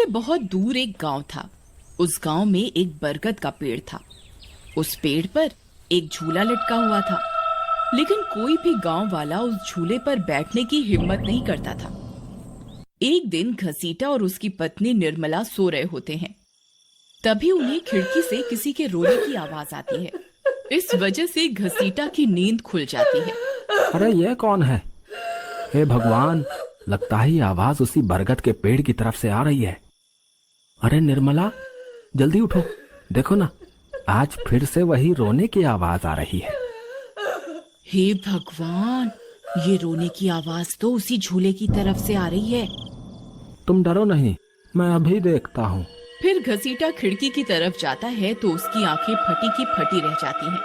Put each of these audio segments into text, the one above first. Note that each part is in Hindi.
में बहुत दूर एक गांव था। उस गांव में एक बरगद का पेड़ था। उस पेड़ पर एक झूला लटका हुआ था, लेकिन कोई भी गांव वाला उस झूले पर बैठने की हिम्मत नहीं करता था। एक दिन घसीटा और उसकी पत्नी निर्मला सो रहे होते हैं। तभी उन्हें खिड़की से किसी के रोने की आवाज आती है। इस वजह से घसीटा की नींद खुल जाती है। अरे ये कौन है? हे भगवान, लगता है ये आवाज उसी बरगद के पेड़ की तरफ से आ रही है। अरे निर्मला, जल्दी उठो, देखो ना, आज फिर से वही रोने की आवाज आ रही है। हे भगवान, ये रोने की आवाज तो उसी झूले की तरफ से आ रही है। तुम डरो नहीं, मैं अभी देखता हूँ। फिर घसीटा खिड़की की तरफ जाता है तो उसकी आंखें फटी की फटी रह जाती हैं।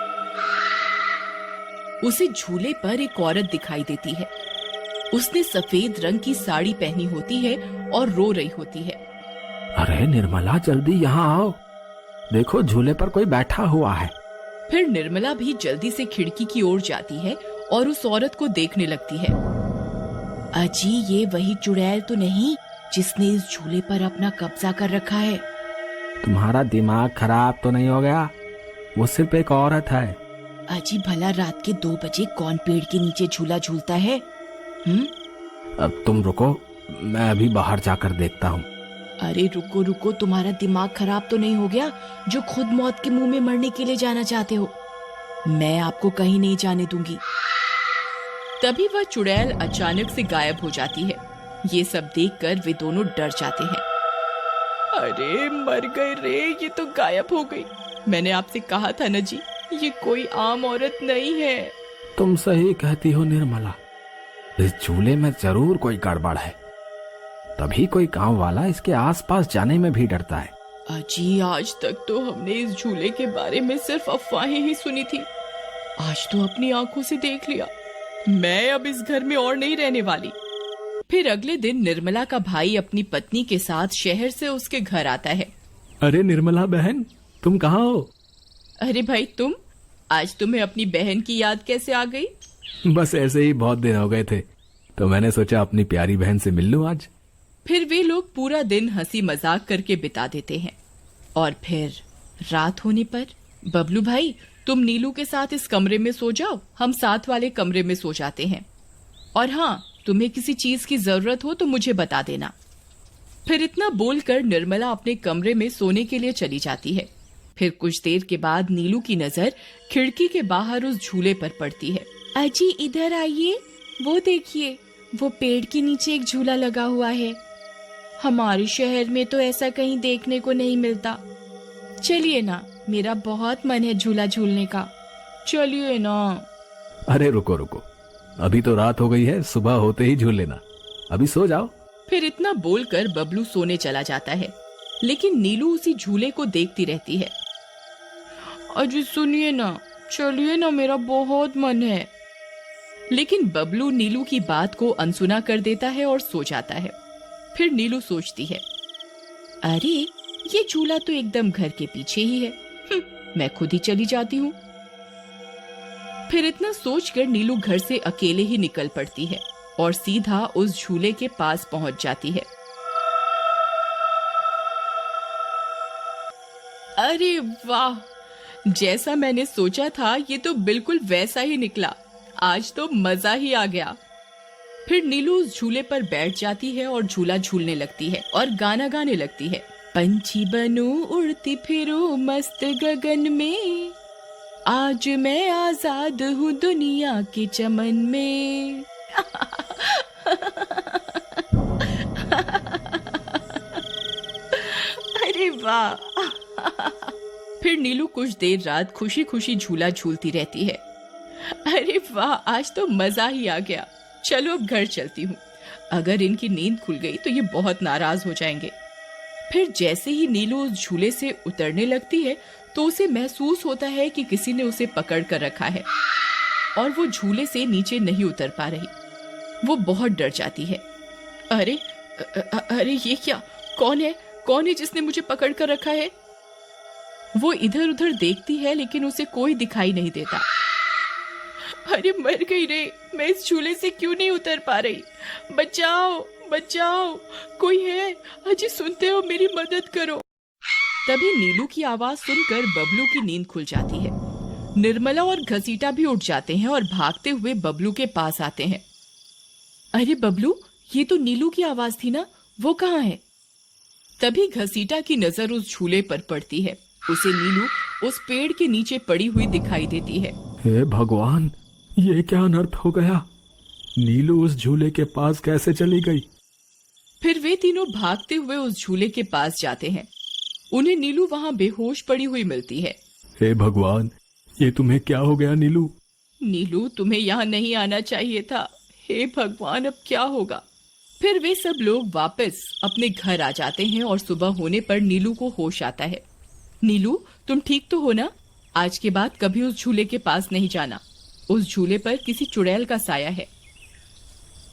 उसे झूले पर एक औरत दिखाई देती है। उसने सफेद रंग की साड़ी पहनी होती है और रो रही होती है। अरे निर्मला, जल्दी यहाँ आओ, देखो झूले पर कोई बैठा हुआ है। फिर निर्मला भी जल्दी से खिड़की की ओर जाती है और उस औरत को देखने लगती है। अजी, ये वही चुड़ैल तो नहीं जिसने इस झूले पर अपना कब्जा कर रखा है? तुम्हारा दिमाग खराब तो नहीं हो गया? वो सिर्फ एक औरत है। अजी, भला रात के 2 बजे कौन पेड़ के नीचे झूला झूलता है? अब तुम रुको, मैं अभी बाहर जाकर देखता हूँ। अरे रुको रुको, तुम्हारा दिमाग खराब तो नहीं हो गया जो खुद मौत के मुंह में मरने के लिए जाना चाहते हो? मैं आपको कहीं नहीं जाने दूंगी। तभी वह चुड़ैल अचानक से गायब हो जाती है। ये सब देखकर वे दोनों डर जाते हैं। अरे मर गए रे, ये तो गायब हो गई। मैंने आपसे कहा था ना जी, ये कोई आम औरत नहीं है। तुम सही कहती हो निर्मला, इस झूले में जरूर कोई गड़बड़ है, तभी कोई गांव वाला इसके आसपास जाने में भी डरता है। अजी, आज तक तो हमने इस झूले के बारे में सिर्फ अफवाहें ही सुनी थी। आज तो अपनी आंखों से देख लिया। मैं अब इस घर में और नहीं रहने वाली। फिर अगले दिन निर्मला का भाई अपनी पत्नी के साथ शहर से उसके घर आता है। अरे निर्मला बहन, तुम कहाँ हो? अरे भाई, आज तुम्हें अपनी बहन की याद कैसे आ गई? बस ऐसे ही, बहुत दिन हो गए थे तो मैंने सोचा अपनी प्यारी बहन से मिल लूं आज। फिर वे लोग पूरा दिन हंसी मजाक करके बिता देते हैं। और फिर रात होने पर, बबलू भाई, तुम नीलू के साथ इस कमरे में सो जाओ, हम साथ वाले कमरे में सो जाते हैं। और हाँ, तुम्हें किसी चीज की जरूरत हो तो मुझे बता देना। फिर इतना बोलकर निर्मला अपने कमरे में सोने के लिए चली जाती है। फिर कुछ देर के बाद नीलू की नजर खिड़की के बाहर उस झूले पर पड़ती है। अजी, इधर आइए, वो देखिए, वो पेड़ के नीचे एक झूला लगा हुआ है। हमारे शहर में तो ऐसा कहीं देखने को नहीं मिलता। चलिए ना, मेरा बहुत मन है झूला झूलने का, चलिए ना। अरे रुको रुको, अभी तो रात हो गई है, सुबह होते ही झूल लेना, अभी सो जाओ। फिर इतना बोलकर बबलू सोने चला जाता है, लेकिन नीलू उसी झूले को देखती रहती है। अजी सुनिए ना, चलिए ना, मेरा बहुत मन है। लेकिन बबलू नीलू की बात को अनसुना कर देता है और सो जाता है। फिर नीलू सोचती है, अरे ये झूला तो एकदम घर के पीछे ही है, मैं खुद ही चली जाती हूँ। फिर इतना सोचकर नीलू घर से अकेले ही निकल पड़ती है और सीधा उस झूले के पास पहुंच जाती है। अरे वाह, जैसा मैंने सोचा था ये तो बिल्कुल वैसा ही निकला। आज तो मजा ही आ गया। फिर नीलू उस झूले पर बैठ जाती है और झूला झूलने लगती है और गाना गाने लगती है। पंछी बनूं उड़ती फिरूं मस्त गगन में, आज मैं आजाद हूँ दुनिया के चमन में। अरे वाह। फिर नीलू कुछ देर रात खुशी खुशी झूला झूलती रहती है। अरे वाह, आज तो मजा ही आ गया। चलो अब घर चलती हूँ, अगर इनकी नींद खुल गई तो ये बहुत नाराज हो जाएंगे। फिर जैसे ही नीलू उस झूले से उतरने लगती है तो उसे महसूस होता है कि किसी ने उसे पकड़ कर रखा है और वो झूले से नीचे नहीं उतर पा रही। वो बहुत डर जाती है। अरे अरे ये क्या, कौन है जिसने मुझे पकड़ कर रखा है? वो इधर उधर देखती है लेकिन उसे कोई दिखाई नहीं देता। अरे मर गई रे, मैं इस झूले से क्यों नहीं उतर पा रही? बचाओ बचाओ, कोई है? अजी सुनते हो, मेरी मदद करो। तभी नीलू की आवाज सुनकर बबलू की नींद खुल जाती है। निर्मला और घसीटा भी उठ जाते हैं और भागते हुए बबलू के पास आते हैं। अरे बबलू, ये तो नीलू की आवाज थी ना, वो कहाँ है? तभी घसीटा की नजर उस झूले पर पड़ती है। उसे नीलू उस पेड़ के नीचे पड़ी हुई दिखाई देती है। हे भगवान, ये क्या अनर्थ हो गया? नीलू उस झूले के पास कैसे चली गई? फिर वे तीनों भागते हुए उस झूले के पास जाते हैं। उन्हें नीलू वहां बेहोश पड़ी हुई मिलती है। हे भगवान, ये तुम्हें क्या हो गया नीलू? नीलू, तुम्हें यहाँ नहीं आना चाहिए था। हे भगवान, अब क्या होगा? फिर वे सब लोग वापस अपने घर आ जाते हैं और सुबह होने पर नीलू को होश आता है। नीलू, तुम ठीक तो हो ना? आज के बाद कभी उस झूले के पास नहीं जाना। उस झूले पर किसी चुड़ैल का साया है।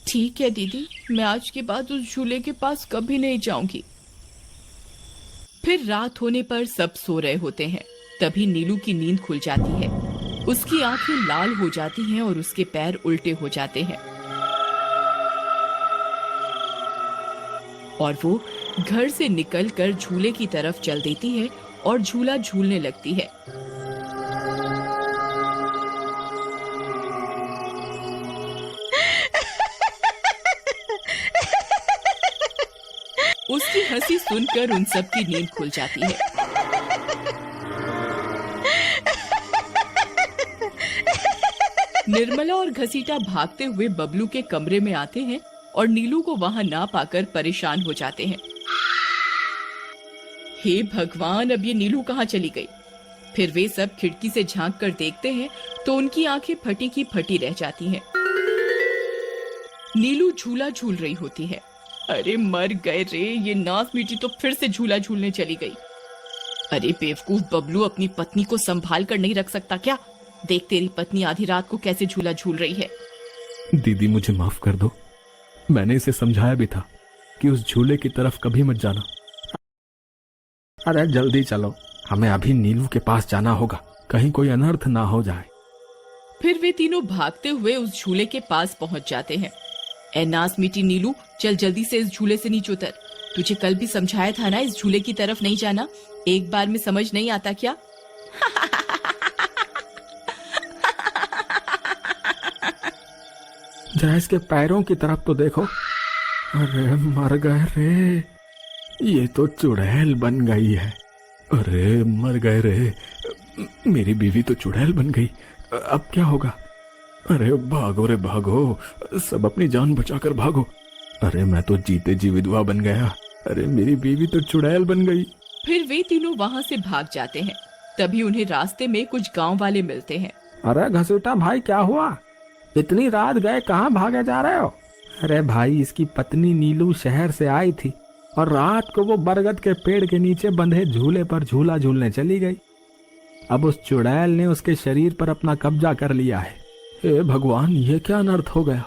ठीक है दीदी, मैं आज के बाद उस झूले के पास कभी नहीं जाऊंगी। फिर रात होने पर सब सो रहे होते हैं। तभी नीलू की नींद खुल जाती है। उसकी आंखें लाल हो जाती हैं और उसके पैर उल्टे हो जाते हैं और वो घर से निकलकर झूले की तरफ चल देती है और झूला झूलने लगती है। उसकी हंसी सुनकर उन सब की नींद खुल जाती है। निर्मला और घसीटा भागते हुए बबलू के कमरे में आते हैं और नीलू को वहां ना पाकर परेशान हो जाते हैं। हे भगवान, अब ये नीलू कहाँ चली गई? फिर वे सब खिड़की से झांक कर देखते हैं तो उनकी आंखें फटी की फटी रह जाती हैं। नीलू झूला झूल रही होती है। अरे मर गए रे, ये नाक मीठी तो फिर से झूला झूलने चली गई। अरे बेवकूफ बबलू, अपनी पत्नी को संभाल कर नहीं रख सकता क्या? देख, तेरी पत्नी आधी रात को कैसे झूला झूल रही है। दीदी, मुझे माफ कर दो। मैंने इसे समझाया भी था कि उस झूले की तरफ कभी मत जाना। अरे जल्दी चलो, हमें अभी नीलू के पास जाना होगा, कहीं कोई अनर्थ ना हो जाए। फिर वे तीनों भागते हुए उस झूले के पास पहुंच जाते हैं। ए नास मीठी नीलू, चल जल्दी से इस झूले से नीचे उतर। तुझे कल भी समझाया था ना, इस झूले की तरफ नहीं जाना। एक बार में समझ नहीं आता क्या? जरा इसके पैरों की तरफ तो देखो। अरे मर गए रे, ये तो चुड़ैल बन गई है। अरे मर गए रे, मेरी बीवी तो चुड़ैल बन गई। अब क्या होगा? अरे भागो रे भागो, सब अपनी जान बचाकर भागो। अरे मैं तो जीते जी विधवा बन गया। अरे मेरी बीवी तो चुड़ैल बन गई। फिर वे तीनों वहां से भाग जाते हैं। तभी उन्हें रास्ते में कुछ गांव वाले मिलते हैं। अरे घसीटा भाई, क्या हुआ? इतनी रात गए कहाँ भागे जा रहे हो? अरे भाई, इसकी पत्नी नीलू शहर से आई थी और रात को वो बरगद के पेड़ के नीचे बंधे झूले पर झूला झूलने चली गई। अब उस चुड़ैल ने उसके शरीर पर अपना कब्जा कर लिया है। हे भगवान, ये क्या अनर्थ हो गया?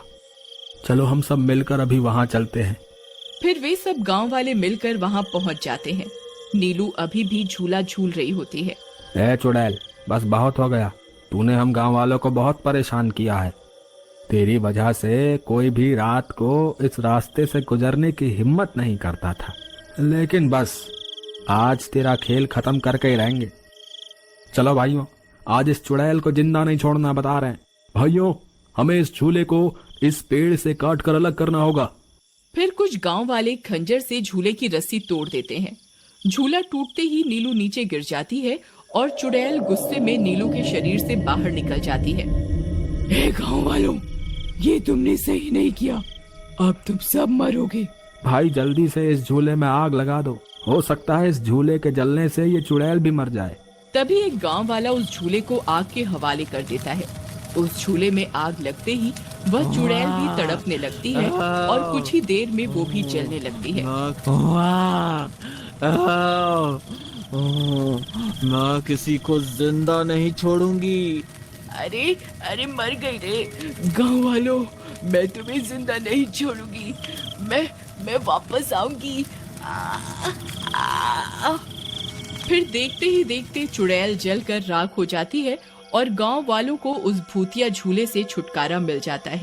चलो हम सब मिलकर अभी वहां चलते हैं। फिर वे सब गांव वाले मिलकर वहां पहुंच जाते हैं। नीलू अभी भी झूला झूल रही होती है। ए चुड़ैल, बस बहुत हो गया। तूने हम गांव वालों को बहुत परेशान किया है। तेरी वजह से कोई भी रात को इस रास्ते से गुजरने की हिम्मत नहीं करता था, लेकिन बस आज तेरा खेल खत्म करके ही रहेंगे। चलो भाइयों, आज इस चुड़ैल को जिंदा नहीं छोड़ना, बता रहे हैं। भाइयों, हमें इस झूले को इस पेड़ से काट कर अलग करना होगा। फिर कुछ गांव वाले खंजर से झूले की रस्सी तोड़ देते हैं। झूला टूटते ही नीलू नीचे गिर जाती है और चुड़ैल गुस्से में नीलू के शरीर से बाहर निकल जाती है। ए गांव वालों, ये तुमने सही नहीं किया, अब तुम सब मरोगे। भाई जल्दी से इस झूले में आग लगा दो, हो सकता है इस झूले के जलने से ये चुड़ैल भी मर जाए। तभी एक गांव वाला उस झूले को आग के हवाले कर देता है। उस झूले में आग लगते ही वह चुड़ैल भी तड़पने लगती है और कुछ ही देर में वो भी जलने लगती है। मैं किसी को जिंदा नहीं छोड़ूंगी। अरे अरे मर गई रे। गांव वालों, मैं तुम्हें जिंदा नहीं छोड़ूंगी, मैं वापस आऊंगी। फिर देखते ही देखते चुड़ैल जलकर राख हो जाती है और गांव वालों को उस भूतिया झूले से छुटकारा मिल जाता है।